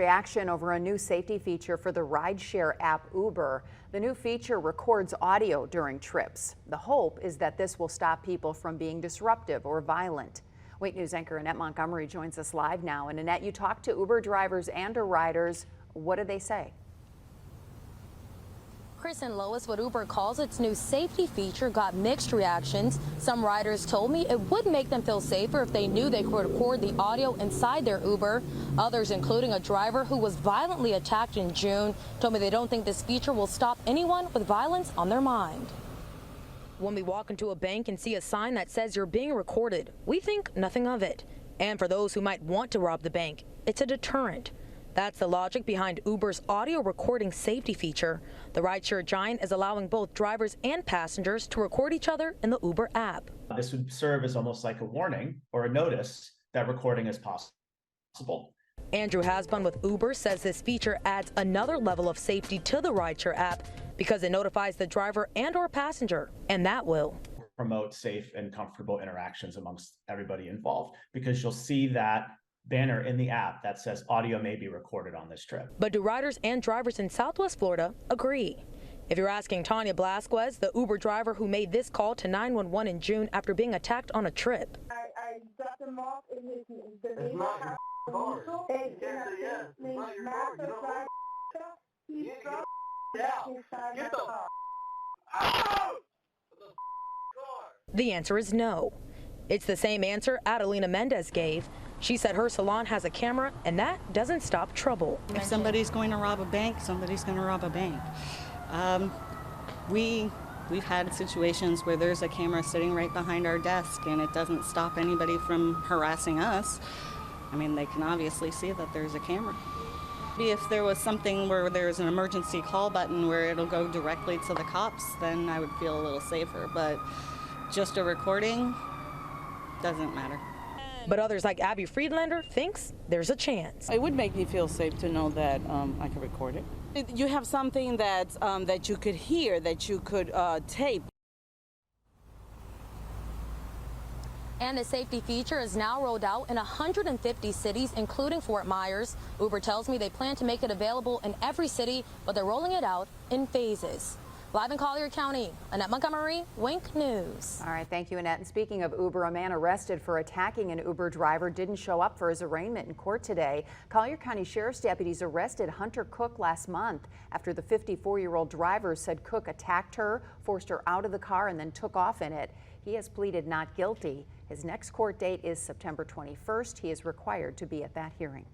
Reaction over a new safety feature for the rideshare app Uber. The new feature records audio during trips. The hope is that this will stop people from being disruptive or violent. Wait News anchor Annette Montgomery joins us live now. And Annette, you talked to Uber drivers and riders. What did they say? Chris and Lois, what Uber calls its new safety feature got mixed reactions. Some riders told me it would make them feel safer if they knew they could record the audio inside their Uber. Others, including a driver who was violently attacked in June, told me they don't think this feature will stop anyone with violence on their mind. When we walk into a bank and see a sign that says you're being recorded, we think nothing of it. And for those who might want to rob the bank, it's a deterrent. That's the logic behind Uber's audio recording safety feature. The rideshare giant is allowing both drivers and passengers to record each other in the Uber app. This would serve as almost like a warning or a notice that recording is possible. Andrew Hasbun with Uber says this feature adds another level of safety to the rideshare app because it notifies the driver and/or passenger, and that will promote safe and comfortable interactions amongst everybody involved, because you'll see that banner in the app that says audio may be recorded on this trip. But do riders and drivers in Southwest Florida agree? If you're asking Tanya Blasquez, the Uber driver who made this call to 911 in June after being attacked on a trip. I dropped him off in his It's not your car. You can't say yes. It's not your car. You don't know. He dropped Yeah. inside Get my the car. out of the car. The answer is no. It's the same answer Adelina Mendez gave. She said her salon has a camera, and that doesn't stop trouble. If somebody's going to rob a bank, somebody's going to rob a bank. We've had situations where there's a camera sitting right behind our desk, and it doesn't stop anybody from harassing us. I mean, they can obviously see that there's a camera. Maybe if there was something where there's an emergency call button where it'll go directly to the cops, then I would feel a little safer. But just a recording doesn't matter. But others like Abby Friedlander thinks there's a chance. It would make me feel safe to know that I can record it. You have something that you could hear, that you could tape. And the safety feature is now rolled out in 150 cities, including Fort Myers. Uber tells me they plan to make it available in every city, but they're rolling it out in phases. Live in Collier County, Annette Montgomery, Wink News. All right, thank you, Annette. And speaking of Uber, a man arrested for attacking an Uber driver didn't show up for his arraignment in court today. Collier County Sheriff's deputies arrested Hunter Cook last month after the 54-year-old driver said Cook attacked her, forced her out of the car, and then took off in it. He has pleaded not guilty. His next court date is September 21st. He is required to be at that hearing.